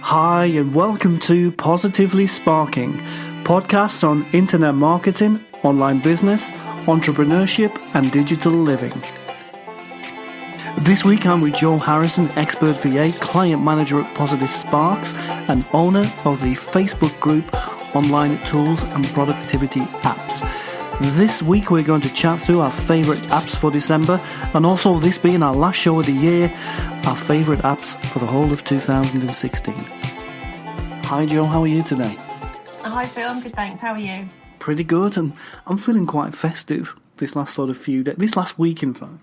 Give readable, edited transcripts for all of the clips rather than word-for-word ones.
Hi and welcome to Positively Sparking, podcasts on internet marketing, online business, entrepreneurship and digital living. This week I'm with Joe Harrison, expert VA, client manager at Positive Sparks and owner of the Facebook group Online Tools and Productivity Apps. This week we're going to chat through our favourite apps for December, and also this being our last show of the year, our favourite apps for the whole of 2016. Hi Joe, how are you today? Hi Phil, I'm good thanks, how are you? Pretty good, and I'm feeling quite festive this last sort of few days, this last week in fact.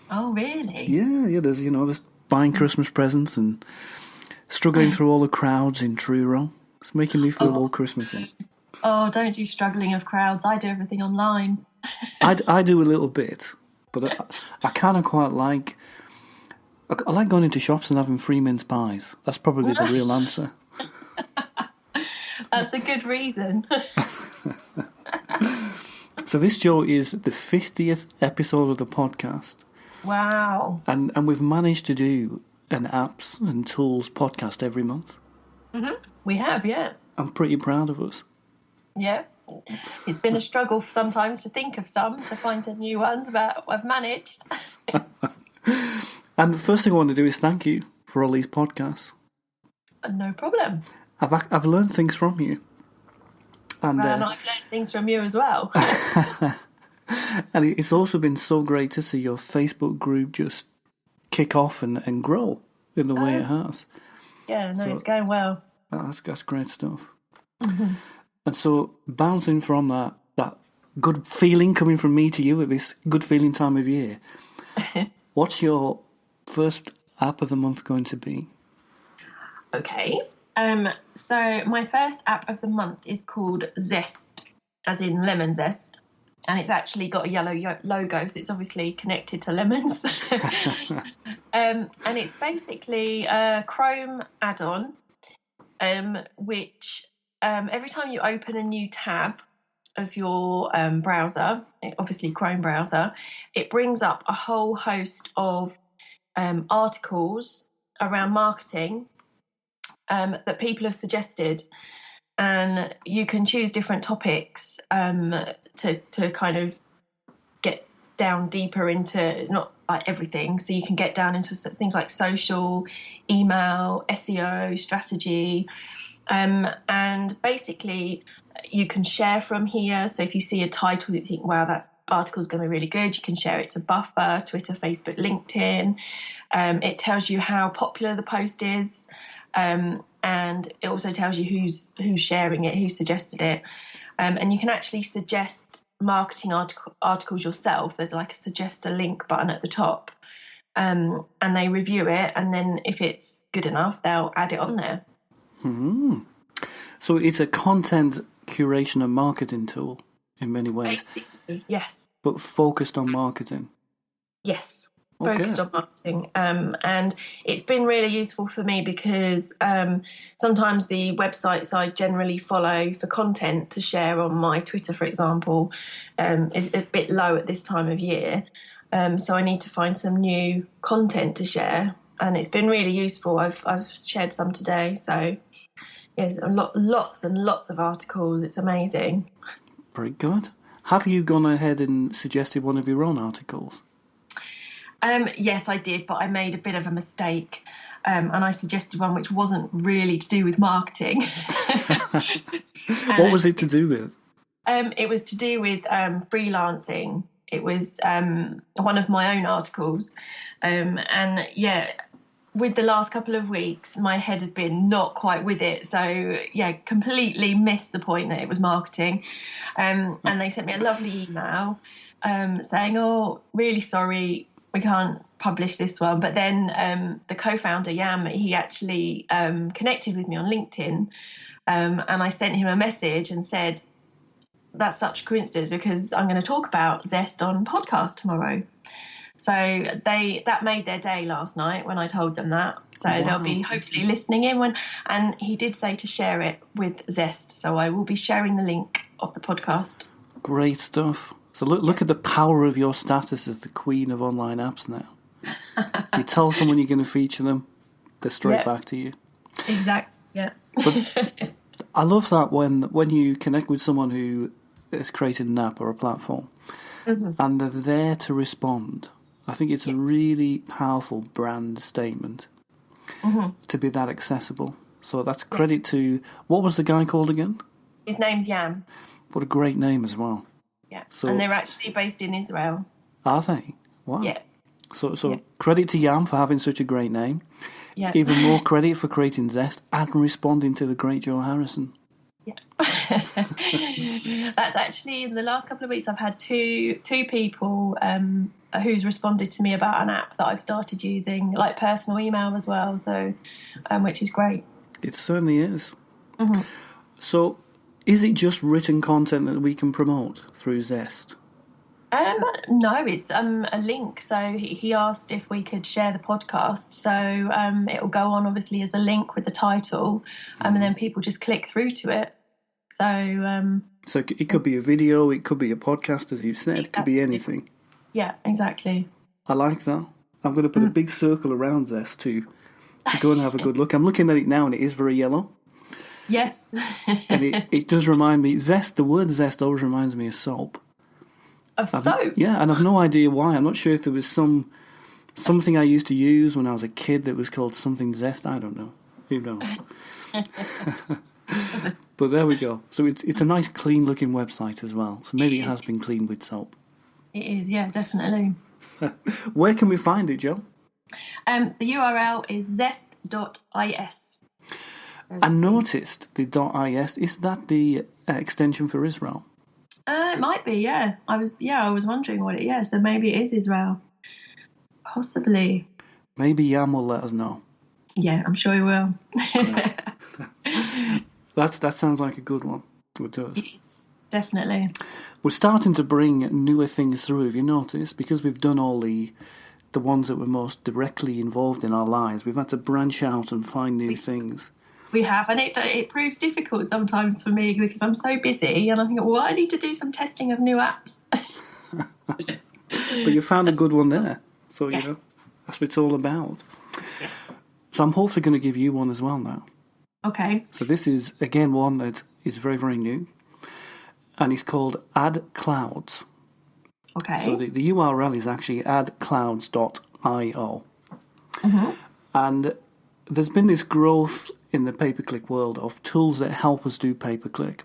Oh really? Yeah, there's buying Christmas presents and struggling through all the crowds in Truro. It's making me feel all Christmassy. Oh, don't do struggling of crowds. I do everything online. I do a little bit, but I kind of quite like... I like going into shops and having free mince pies. That's probably the real answer. That's a good reason. So this, Joe, is the 50th episode of the podcast. Wow. And we've managed to do an apps and tools podcast every month. Mm-hmm. We have, yeah. I'm pretty proud of us. Yeah. It's been a struggle sometimes to think of to find some new ones, but I've managed. And the first thing I want to do is thank you for all these podcasts. No problem. I've learned things from you. And I've learned things from you as well. And it's also been so great to see your Facebook group just kick off and grow in the way it has. Yeah, no, it's going well. That's great stuff. Mm-hmm. And so bouncing from that good feeling coming from me to you at this good feeling time of year, what's your first app of the month going to be? Okay. So my first app of the month is called Zest, as in lemon zest. And it's actually got a yellow logo, so it's obviously connected to lemons. And it's basically a Chrome add-on, which every time you open a new tab of your browser, obviously Chrome browser, it brings up a whole host of articles around marketing that people have suggested. And you can choose different topics to kind of get down deeper into, not like everything, so you can get down into things like social, email, SEO, strategy, and basically you can share from here. So if you see a title that you think, wow, that article is going to be really good, you can share it to Buffer, Twitter, Facebook, LinkedIn. It tells you how popular the post is. And it also tells you who's sharing it, who suggested it. And you can actually suggest marketing articles yourself. There's like a suggest a link button at the top. And they review it. And then if it's good enough, they'll add it on there. Mm-hmm. So it's a content curation and marketing tool in many ways. Basically, yes. But focused on marketing. Yes. Focused on marketing, and it's been really useful for me because sometimes the websites I generally follow for content to share on my Twitter, for example, is a bit low at this time of year, so I need to find some new content to share, and it's been really useful. I've shared some today, so yes, lots and lots of articles. It's amazing. Very good. Have you gone ahead and suggested one of your own articles? Yes, I did, but I made a bit of a mistake, and I suggested one which wasn't really to do with marketing. What was it to do with? It was to do with freelancing. It was one of my own articles, and yeah, with the last couple of weeks, my head had been not quite with it, so yeah, completely missed the point that it was marketing. And they sent me a lovely email saying, "Oh, really sorry, we can't publish this one." But then the co-founder, Yam, he actually connected with me on LinkedIn, and I sent him a message and said, that's such a coincidence because I'm going to talk about Zest on podcast tomorrow. So that made their day last night when I told them that. So Wow. They'll be hopefully listening in and he did say to share it with Zest. So I will be sharing the link of the podcast. Great stuff. So look at the power of your status as the queen of online apps now. You tell someone you're going to feature them, they're straight back to you. Exactly. Yeah. But I love that when you connect with someone who has created an app or a platform and they're there to respond. I think it's a really powerful brand statement to be that accessible. So that's credit to, what was the guy called again? His name's Yam. What a great name as well. Yeah. So, and they're actually based in Israel. Are they? Wow. Yeah. So credit to Yam for having such a great name. Yeah. Even more credit for creating Zest and responding to the great Joe Harrison. Yeah. That's actually, in the last couple of weeks, I've had two people who's responded to me about an app that I've started using, like personal email as well, so which is great. It certainly is. So is it just written content that we can promote through Zest? No, it's a link. So he asked if we could share the podcast. So it'll go on obviously as a link with the title, and then people just click through to it. So it could be a video, it could be a podcast, as you said, it could be anything. Yeah, exactly. I like that. I'm going to put a big circle around Zest to go and have a good look. I'm looking at it now and it is very yellow. Yes. And it does remind me, Zest, the word Zest always reminds me of soap. Of soap? Yeah, and I've no idea why. I'm not sure if there was something I used to use when I was a kid that was called something Zest. I don't know. Who knows? But there we go. So it's a nice, clean-looking website as well. So maybe it has been cleaned with soap. It is, yeah, definitely. Where can we find it, Joe? The URL is zest.is. I noticed the .is. Is that the extension for Israel? It might be, yeah. I was wondering what it. Yeah, so maybe it is Israel. Possibly. Maybe Yam will let us know. Yeah, I'm sure he will. That sounds like a good one. It does. Definitely. We're starting to bring newer things through, have you noticed? Because we've done all the ones that were most directly involved in our lives, we've had to branch out and find new things. We have, and it proves difficult sometimes for me because I'm so busy and I think, well, I need to do some testing of new apps. But you found a good one there. So, yes. You know, that's what it's all about. Yes. So I'm hopefully going to give you one as well now. Okay. So this is, again, one that is very, very new. And it's called Add Clouds. Okay. So the URL is actually addclouds.io. And there's been this growth in the pay-per-click world of tools that help us do pay-per-click.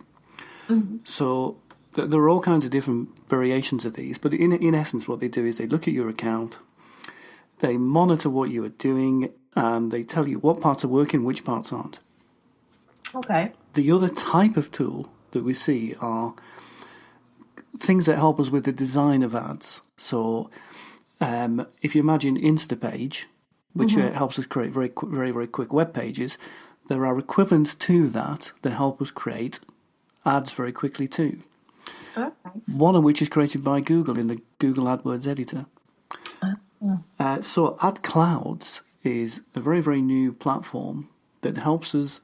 So there are all kinds of different variations of these, but in essence what they do is they look at your account, they monitor what you are doing, and they tell you what parts are working, which parts aren't. Okay. The other type of tool that we see are things that help us with the design of ads. So if you imagine Instapage, which helps us create very, very quick web pages, there are equivalents to that help us create ads very quickly too. Okay. One of which is created by Google in the Google AdWords editor. So AdClouds is a very, very new platform that helps us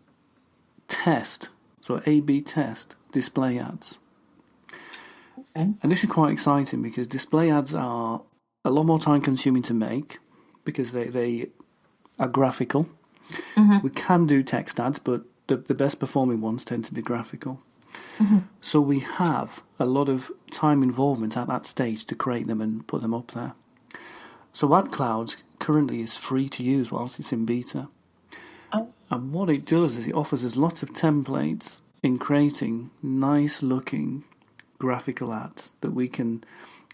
test, so A/B test, display ads. Okay. And this is quite exciting because display ads are a lot more time consuming to make because they are graphical. We can do text ads, but the best performing ones tend to be graphical. So we have a lot of time involvement at that stage to create them and put them up there. So AdClouds currently is free to use whilst it's in beta. And what it does is it offers us lots of templates in creating nice looking graphical ads that we can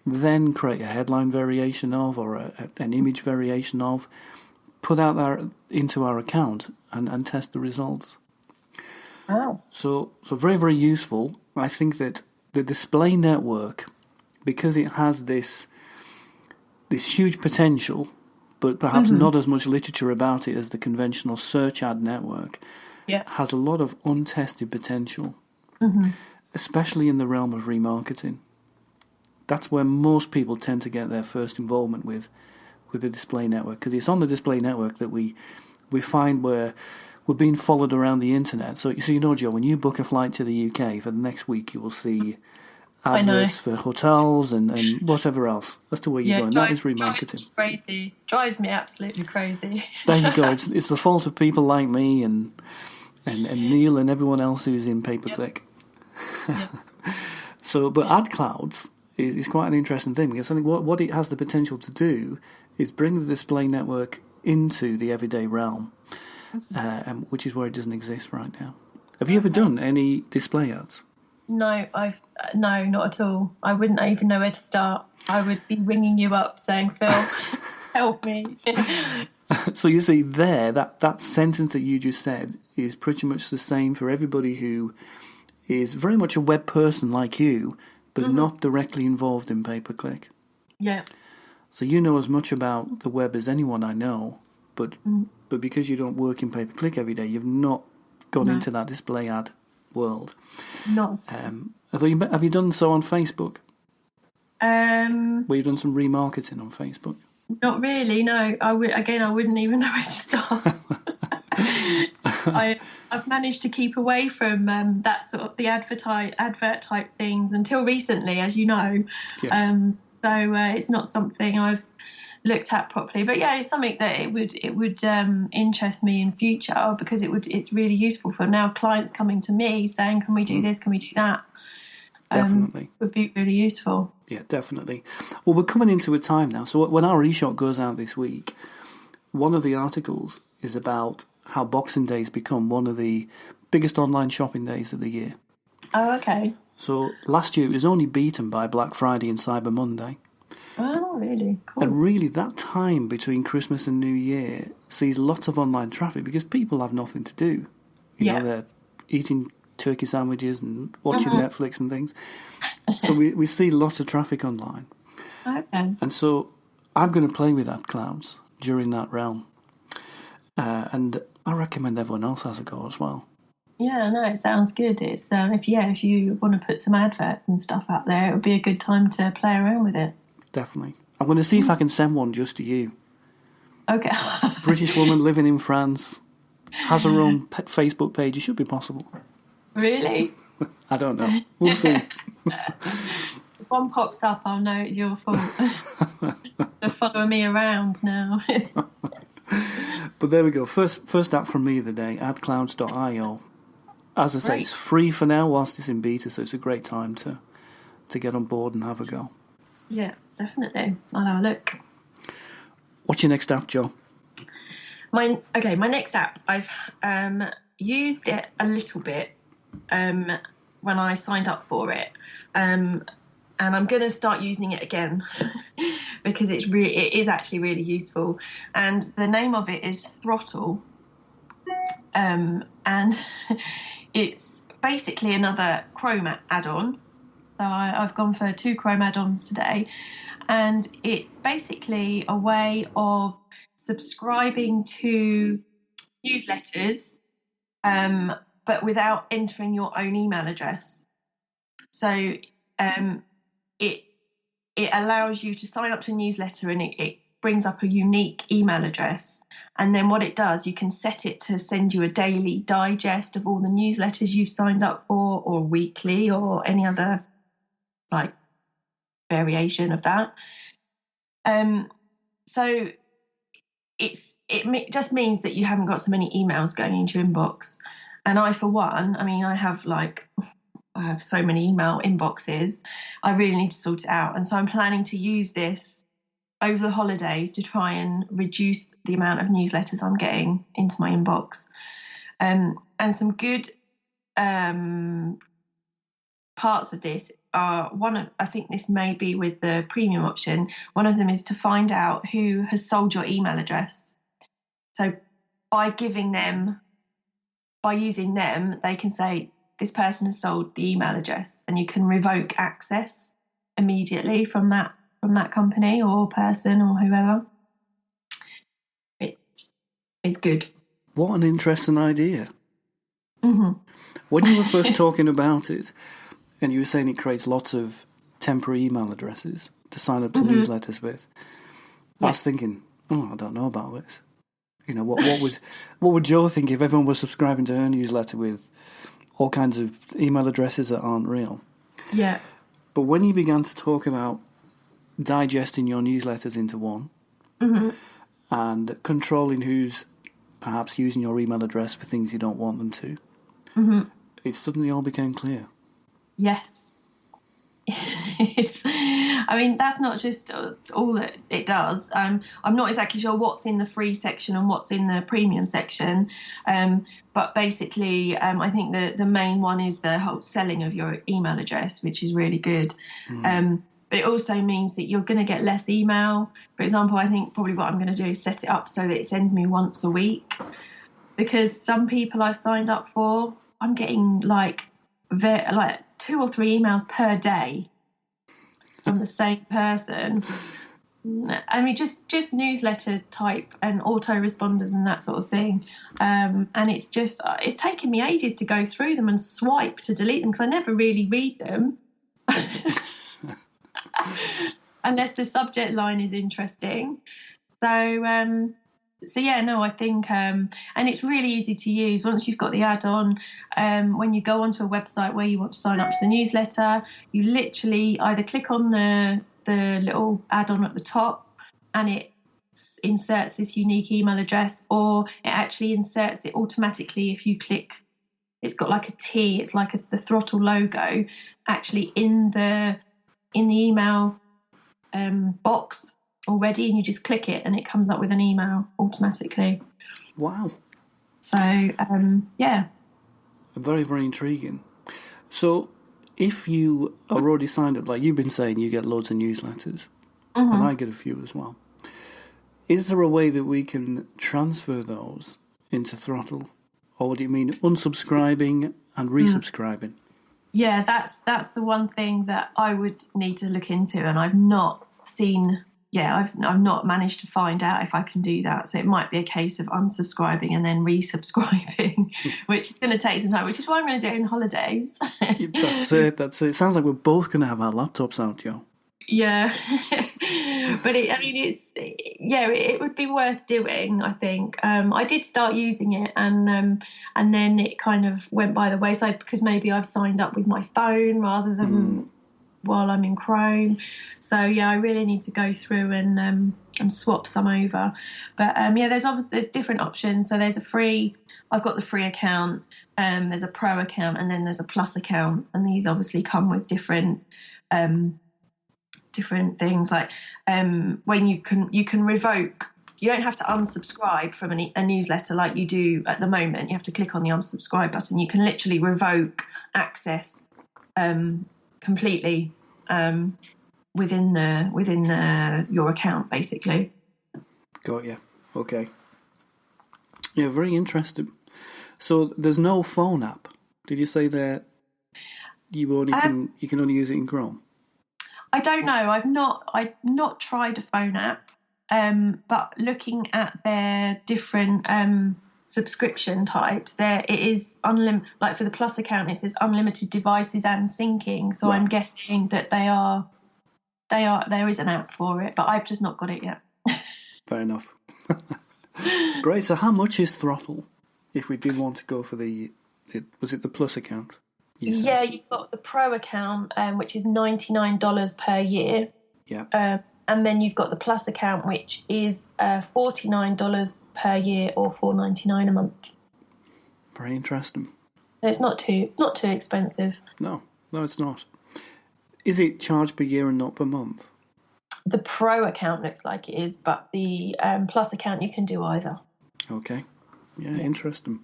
then create a headline variation of or an image variation of, put out there into our account and test the results. Oh. So very, very useful. I think that the display network, because it has this huge potential, but perhaps not as much literature about it as the conventional search ad network, has a lot of untested potential, especially in the realm of remarketing. That's where most people tend to get their first involvement with the display network, because it's on the display network that we find where we're being followed around the internet. So you know, Joe, when you book a flight to the UK for the next week, you will see adverts for hotels and whatever else. That's the way you're going. That is remarketing. Drives me absolutely crazy. There you go. It's the fault of people like me and and Neil and everyone else who's in pay-per-click. Yep. So, but AdClouds is quite an interesting thing, because I think what it has the potential to do is bring the display network into the everyday realm, which is where it doesn't exist right now. Have you ever done any display ads? No, no, not at all. I wouldn't even know where to start. I would be ringing you up saying, Phil, help me. So you see there, that sentence that you just said is pretty much the same for everybody who is very much a web person like you, but not directly involved in pay-per-click. Yeah. So you know as much about the web as anyone I know, but because you don't work in pay-per-click every day, you've not gone into that display ad world. Not. Have you done so on Facebook? Where you've done some remarketing on Facebook? Not really, no. I wouldn't even know where to start. I've managed to keep away from that sort of the advert type things until recently, as you know. Yes. So it's not something I've looked at properly. But yeah, it's something that it would interest me in future, because it's really useful for now clients coming to me saying, can we do this, can we do that? Definitely. Would be really useful. Yeah, definitely. Well, we're coming into a time now. So when our eShot goes out this week, one of the articles is about how Boxing Day's become one of the biggest online shopping days of the year. Oh, okay. So last year it was only beaten by Black Friday and Cyber Monday. Oh, really? Cool. And really that time between Christmas and New Year sees lots of online traffic because people have nothing to do. You know, they're eating turkey sandwiches and watching Netflix and things. So we see lots of traffic online. Okay. And so I'm going to play with AdClouds during that realm. And I recommend everyone else has a go as well. Yeah, no, it sounds good. It's if you want to put some adverts and stuff out there, it would be a good time to play around with it. Definitely. I'm going to see if I can send one just to you. Okay. British woman living in France, has her own Facebook page. It should be possible. Really? I don't know. We'll see. If one pops up, I'll know it's your fault. They're following me around now. But there we go. First app from me of the day, adclouds.io. As I say, it's free for now whilst it's in beta, so it's a great time to get on board and have a go. Yeah, definitely. I'll have a look. What's your next app, Jo? My next app, I've used it a little bit when I signed up for it, and I'm going to start using it again because it is actually really useful. And the name of it is Throttle, and it's basically another Chrome add-on. So I've gone for 2 Chrome add-ons today, and it's basically a way of subscribing to newsletters, but without entering your own email address. So it allows you to sign up to a newsletter, and it brings up a unique email address. And then what it does, you can set it to send you a daily digest of all the newsletters you've signed up for, or weekly, or any other like variation of that. So it just means that you haven't got so many emails going into your inbox. And I, for one, I have so many email inboxes. I really need to sort it out. And so I'm planning to use this over the holidays to try and reduce the amount of newsletters I'm getting into my inbox. And some good parts of this are I think this may be with the premium option. One of them is to find out who has sold your email address. So by using them, they can say this person has sold the email address, and you can revoke access immediately from that company or person or whoever. It is good. What an interesting idea. Mm-hmm. When you were first talking about it, and you were saying it creates lots of temporary email addresses to sign up to newsletters with, I was thinking, I don't know about this. You know, what would Jo think if everyone was subscribing to her newsletter with all kinds of email addresses that aren't real? Yeah. But when you began to talk about digesting your newsletters into one and controlling who's perhaps using your email address for things you don't want them to, it suddenly all became clear. Yes. That's not just all that it does. I'm not exactly sure what's in the free section and what's in the premium section, but basically I think the main one is the whole selling of your email address, which is really good. But it also means that you're going to get less email. For example, I think probably what I'm going to do is set it up so that it sends me once a week, because some people I've signed up for, I'm getting like 2 or 3 emails per day from the same person. I mean, just newsletter type and autoresponders and that sort of thing. And it's taken me ages to go through them and swipe to delete them, because I never really read them. Unless the subject line is interesting. So yeah, no, I think, and it's really easy to use once you've got the add-on. When you go onto a website where you want to sign up to the newsletter, you literally either click on the little add-on at the top and it inserts this unique email address, or it actually inserts it automatically if you click. It's got like a T, it's like the Throttle logo actually in the email box already, and you just click it and it comes up with an email automatically. Wow. So yeah, very, very intriguing. So if you are already signed up, like you've been saying, you get loads of newsletters, and I get a few as well, is there a way that we can transfer those into Throttle, or do you mean unsubscribing and resubscribing? Yeah, that's the one thing that I would need to look into, and I've not seen. Yeah, I've not managed to find out if I can do that. So it might be a case of unsubscribing and then resubscribing, which is going to take some time, which is what I'm going to do in holidays. That's it. It sounds like we're both going to have our laptops out, Joe. Yeah, but it would be worth doing, I think. I did start using it, and then it kind of went by the wayside because maybe I've signed up with my phone rather than while I'm in Chrome. So yeah, I really need to go through and swap some over. But there's different options. So there's I've got the free account, there's a pro account, and then there's a plus account, and these obviously come with different things, like when you can revoke. You don't have to unsubscribe from a newsletter like you do at the moment. You have to click on the unsubscribe button. You can literally revoke access completely within your account, basically. Got you. Okay. Yeah, very interesting. So there's no phone app. Did you say that you can only use it in Chrome? I don't know. I've not tried a phone app, but looking at their different subscription types, it is unlimited. Like for the Plus account, it says unlimited devices and syncing. So right. I'm guessing that there is an app for it, but I've just not got it yet. Fair enough. Great. So how much is Throttle if we did want to go for was it the Plus account? Yeah, you've got the Pro account, which is $99 per year. Yeah. And then you've got the Plus account, which is $49 per year or $4.99 a month. Very interesting. It's not too expensive. No, it's not. Is it charged per year and not per month? The Pro account looks like it is, but the Plus account you can do either. Okay. Yeah. Interesting.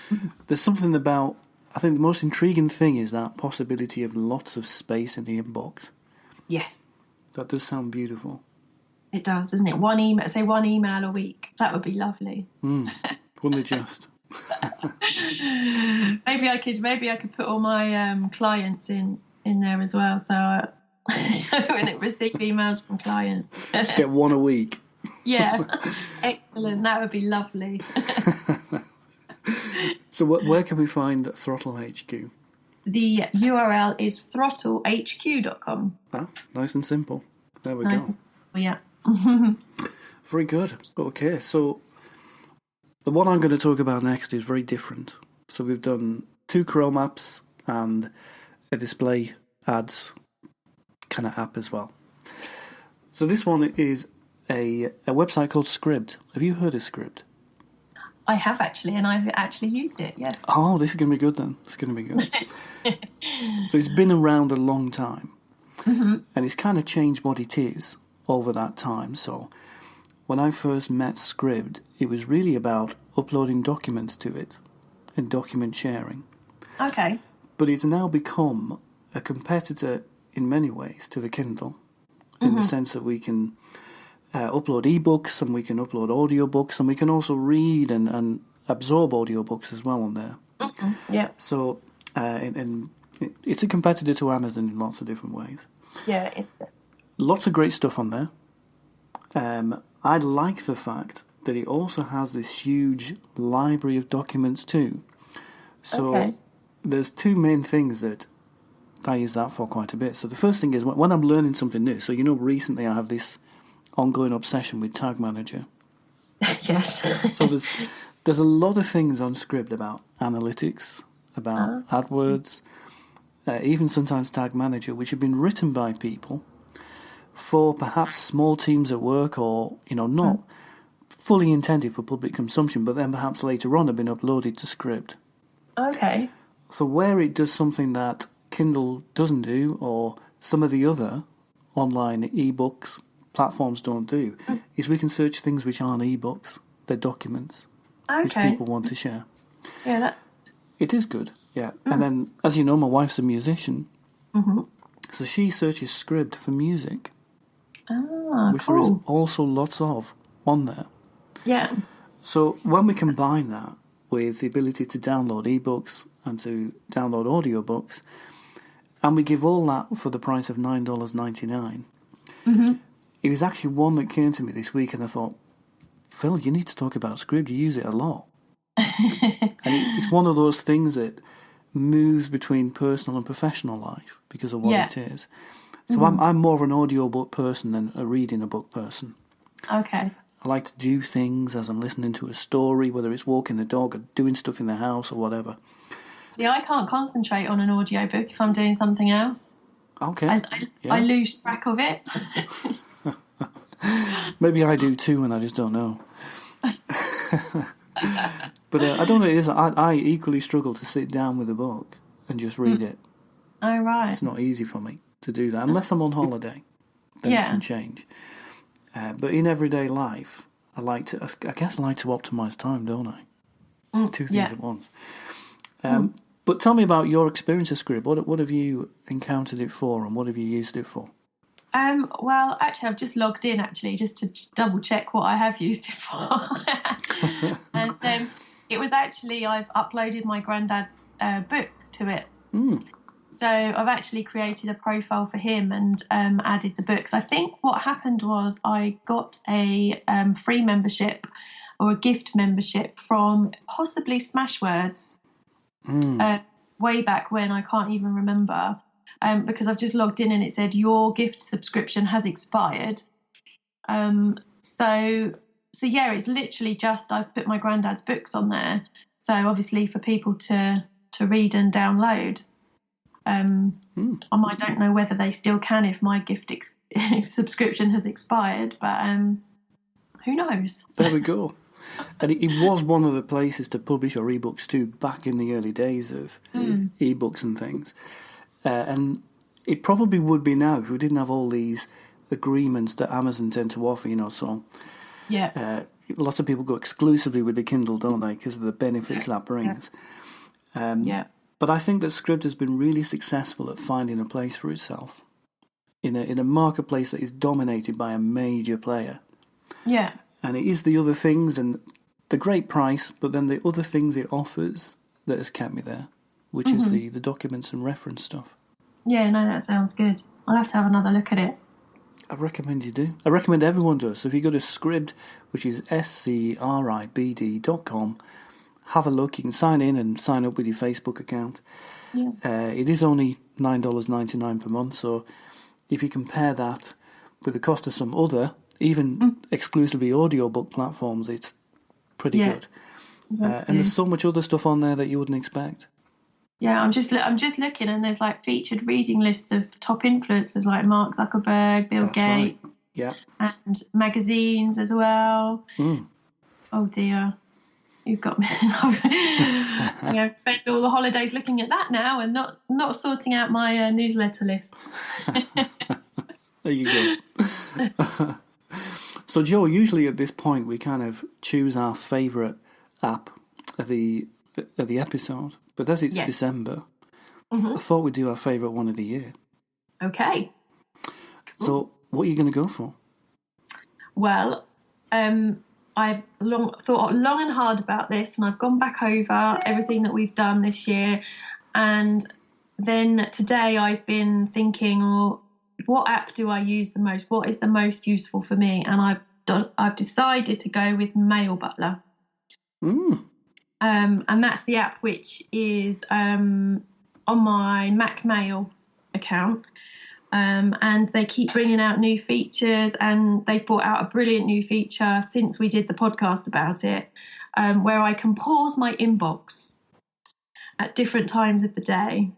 Mm-hmm. There's something about. I think the most intriguing thing is that possibility of lots of space in the inbox. Yes. That does sound beautiful. It does, doesn't it? One email a week. That would be lovely. Wouldn't it just? Maybe I could put all my clients in there as well. So when it receive emails from clients. Just get one a week. Yeah. Excellent. That would be lovely. So where can we find Throttle HQ? The URL is throttlehq.com. Ah, nice and simple. There we go. Yeah. Very good. Okay, so the one I'm going to talk about next is very different. So we've done 2 Chrome apps and a display ads kind of app as well. So this one is a website called Scribd. Have you heard of Scribd? I have actually, and I've actually used it. Yes. Oh, this is going to be good then. It's going to be good. So it's been around a long time, and it's kind of changed what it is over that time. So when I first met Scribd, it was really about uploading documents to it and document sharing. Okay. But it's now become a competitor in many ways to the Kindle, in the sense that we can upload ebooks and we can upload audiobooks and we can also read and absorb audiobooks as well on there. Yeah. So and it's a competitor to Amazon in lots of different ways. Yeah. Lots of great stuff on there. I like the fact that it also has this huge library of documents too. So there's two main things that I use that for quite a bit. So the first thing is when I'm learning something new. So recently I have this ongoing obsession with Tag Manager. Yes. So there's a lot of things on Scribd about analytics, about AdWords, even sometimes Tag Manager, which have been written by people for perhaps small teams at work or, not fully intended for public consumption, but then perhaps later on have been uploaded to Scribd. Okay. So where it does something that Kindle doesn't do, or some of the other online ebooks platforms don't do, is we can search things which aren't ebooks, they're documents, which people want to share. Yeah, it is good. Yeah, and then as you know, my wife's a musician, so she searches Scribd for music, which there is also lots of on there. Yeah. So when we combine that with the ability to download ebooks and to download audiobooks, and we give all that for the price of $9.99, it was actually one that came to me this week, and I thought, Phil, you need to talk about Scribd. You use it a lot. And it's one of those things that moves between personal and professional life because of what it is. So I'm more of an audiobook person than a reading a book person. Okay. I like to do things as I'm listening to a story, whether it's walking the dog or doing stuff in the house or whatever. See, I can't concentrate on an audiobook if I'm doing something else. Okay. I lose track of it. Maybe I do too, and I just don't know. But I don't know. It is. I equally struggle to sit down with a book and just read it. Oh, right. It's not easy for me to do that unless I'm on holiday. Then it can change. But in everyday life, I like to optimize time, don't I? Two things at once. But tell me about your experience of Scribd. What have you encountered it for, and what have you used it for? Well, actually, I've just logged in, just to double check what I have used it for. And it was actually, I've uploaded my granddad's books to it. So I've actually created a profile for him and added the books. I think what happened was I got a free membership or a gift membership from possibly Smashwords way back when, I can't even remember. Because I've just logged in and it said your gift subscription has expired. So yeah, it's literally just I've put my granddad's books on there. So obviously for people to read and download. I don't know whether they still can if my gift subscription has expired, but who knows? There we go. And it was one of the places to publish your ebooks too, back in the early days of ebooks and things. And it probably would be now if we didn't have all these agreements that Amazon tend to offer, so lots of people go exclusively with the Kindle, don't they, because of the benefits that brings. But I think that Scribd has been really successful at finding a place for itself in a marketplace that is dominated by a major player. Yeah. And it is the other things and the great price, but then the other things it offers that has kept me there, which is the documents and reference stuff. Yeah, no, that sounds good. I'll have to have another look at it. I recommend you do. I recommend everyone does. So if you go to Scribd, which is scribd.com, have a look. You can sign in and sign up with your Facebook account. Yeah. It is only $9.99 per month, so if you compare that with the cost of some other, even exclusively audiobook platforms, it's pretty good. And there's so much other stuff on there that you wouldn't expect. Yeah, I'm just looking, and there's like featured reading lists of top influencers like Mark Zuckerberg, Bill Gates, and magazines as well. Oh dear, You've got me. I've spent all the holidays looking at that now and not sorting out my newsletter lists. There you go. So, Joe, usually at this point we kind of choose our favourite app of the episode. But as it's December, I thought we'd do our favourite one of the year. Okay. Cool. So, what are you going to go for? Well, I've thought long and hard about this, and I've gone back over everything that we've done this year. And then today I've been thinking, what app do I use the most? What is the most useful for me? And I've decided to go with Mail Butler. And that's the app which is on my Mac Mail account. And they keep bringing out new features, and they've brought out a brilliant new feature since we did the podcast about it, where I can pause my inbox at different times of the day.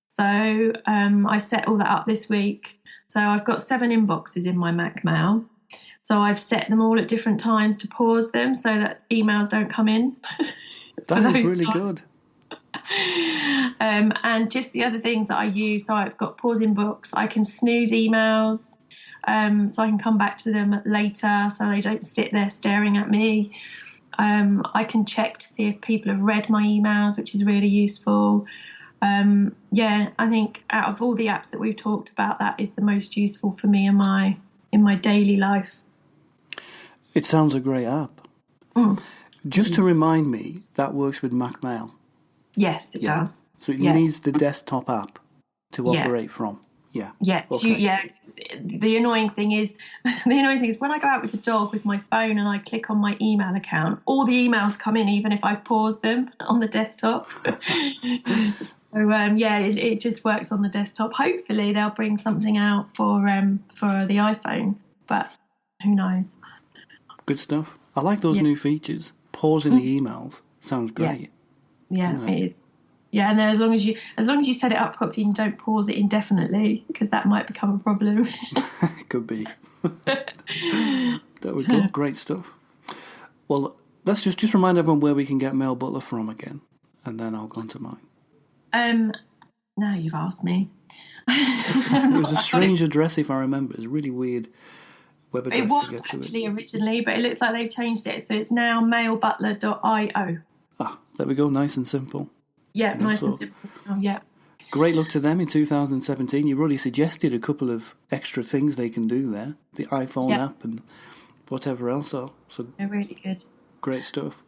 So I set all that up this week. So I've got 7 inboxes in my Mac Mail. So I've set them all at different times to pause them so that emails don't come in. That is really good. And just the other things that I use, so I've got pause inbox, I can snooze emails, so I can come back to them later so they don't sit there staring at me. I can check to see if people have read my emails, which is really useful. I think out of all the apps that we've talked about, that is the most useful for me in my daily life. It sounds a great app. Just to remind me, that works with Mac Mail. Yes, it does. So it needs the desktop app to operate from. Yeah. Yeah. Okay. The annoying thing is when I go out with the dog with my phone and I click on my email account, all the emails come in even if I've paused them on the desktop. So it just works on the desktop. Hopefully they'll bring something out for the iPhone, but who knows? Good stuff. I like those new features. Pausing the emails sounds great. Yeah, it is. Yeah, and then as long as you set it up properly and don't pause it indefinitely, because that might become a problem. It could be. There we go. Great stuff. Well, let's just remind everyone where we can get Mail Butler from again, and then I'll go on to mine. Now you've asked me. It was a strange address, if I remember. It's a really weird web address to get to it. It was actually originally, but it looks like they've changed it, so it's now mailbutler.io. There we go. Nice and simple. Yeah, nice and simple. Oh, yeah. Great luck to them in 2017. You've already suggested a couple of extra things they can do there. The iPhone app and whatever else. So they're really good. Great stuff.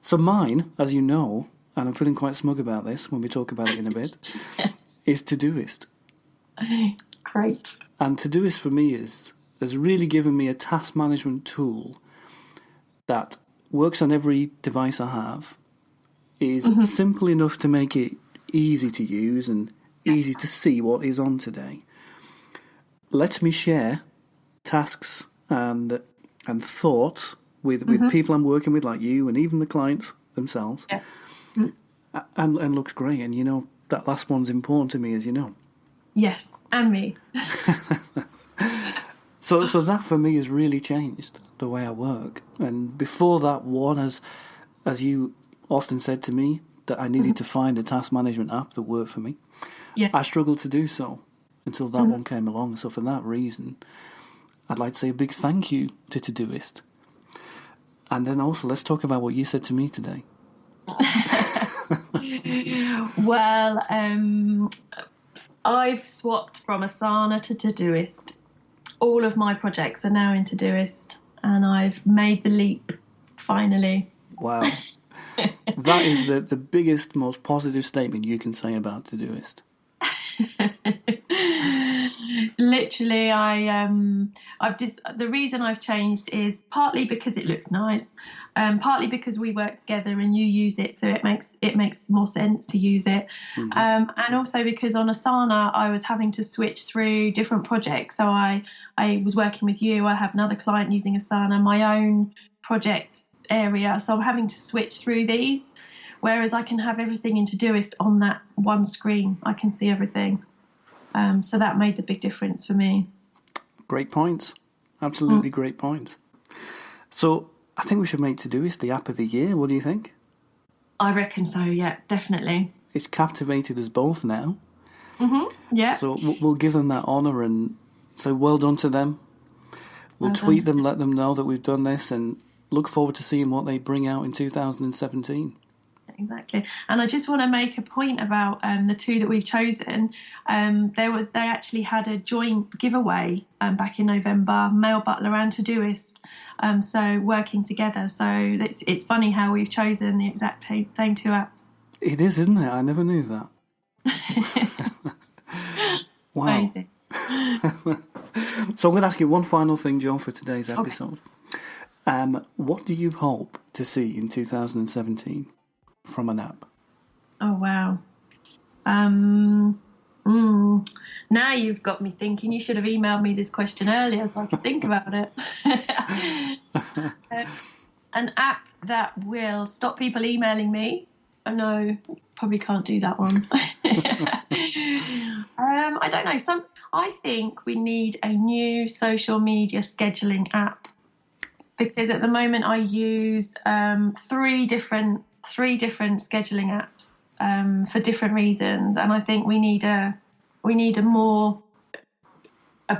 So mine, as you know, and I'm feeling quite smug about this when we talk about it in a bit, is Todoist. Great. And Todoist for me has really given me a task management tool that works on every device I have, is simple enough to make it easy to use and easy to see what is on today. Lets me share tasks and thoughts with people I'm working with, like you, and even the clients themselves. Yeah. And looks great. And, you know, that last one's important to me, as you know. Yes, and me. So that for me has really changed the way I work. And before that one, as you often said to me, that I needed to find a task management app that worked for me. Yeah. I struggled to do so until that one came along. So for that reason, I'd like to say a big thank you to Todoist. And then also, let's talk about what you said to me today. Well, I've swapped from Asana to Todoist. All of my projects are now in Todoist, and I've made the leap, finally. Wow. That is the biggest, most positive statement you can say about Todoist. Literally, the reason I've changed is partly because it looks nice, partly because we work together and you use it, so it makes more sense to use it, and also because on Asana I was having to switch through different projects. So I was working with you. I have another client using Asana, my own project area, so I'm having to switch through these. Whereas I can have everything in Todoist on that one screen. I can see everything. So that made the big difference for me. Great points. Absolutely great points. So I think we should make Todoist the app of the year. What do you think? I reckon so, yeah, definitely. It's captivated us both now. Yeah. So we'll give them that honour and say well done to them. We'll tweet them, let them know that we've done this, and look forward to seeing what they bring out in 2017. Exactly. And I just want to make a point about the two that we've chosen. They actually had a joint giveaway back in November, Mail Butler and Todoist. So working together. So it's funny how we've chosen the exact same two apps. It is, isn't it? I never knew that. Wow. Amazing. So I'm going to ask you one final thing, Joe, for today's episode. Okay. What do you hope to see in 2017 from an app? Oh, wow. Now you've got me thinking. You should have emailed me this question earlier so I could think about it. An app that will stop people emailing me. Oh, no, probably can't do that one. I don't know. I think we need a new social media scheduling app, because at the moment I use three different scheduling apps for different reasons, and I think we need a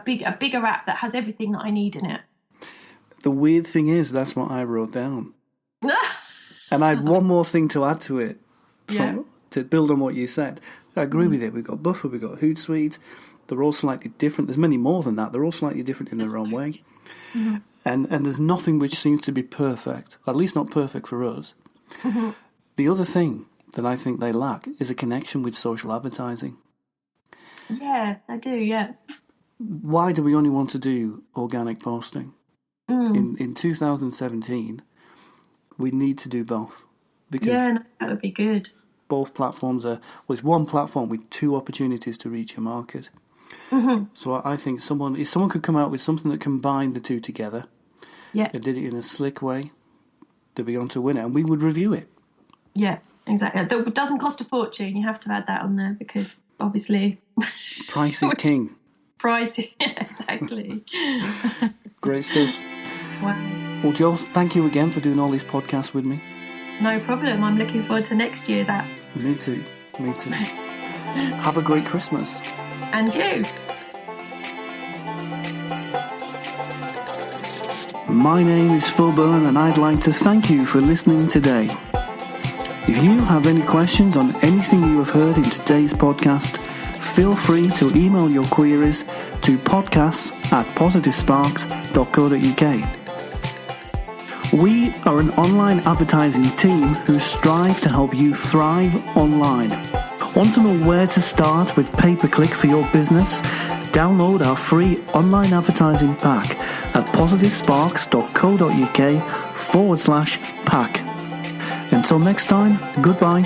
bigger app that has everything that I need in it. The weird thing is, that's what I wrote down. And I had one more thing to add to it, to build on what you said. I agree with it. We've got Buffer, we've got Hootsuite. They're all slightly different. There's many more than that. They're all slightly different in their own way. Mm-hmm. And there's nothing which seems to be perfect, at least not perfect for us. Mm-hmm. The other thing that I think they lack is a connection with social advertising. Yeah, I do, yeah. Why do we only want to do organic posting? In 2017, we need to do both. Because that would be good. Both platforms it's one platform with two opportunities to reach a market. Mm-hmm. So I think if someone could come out with something that combined the two together, they did it in a slick way, they'd be on to win it, and we would review it. Yeah, exactly. It doesn't cost a fortune. You have to add that on there because obviously price is king. Price, exactly. Great stuff. Wow. Well, Joe, thank you again for doing all these podcasts with me. No problem. I'm looking forward to next year's apps. Me too. Have a great Christmas. And you. My name is Phil Byrne, and I'd like to thank you for listening today. If you have any questions on anything you have heard in today's podcast, feel free to email your queries to podcasts@positivesparks.co.uk. We are an online advertising team who strive to help you thrive online. Want to know where to start with pay-per-click for your business? Download our free online advertising pack at positivesparks.co.uk/pack. Until next time, goodbye.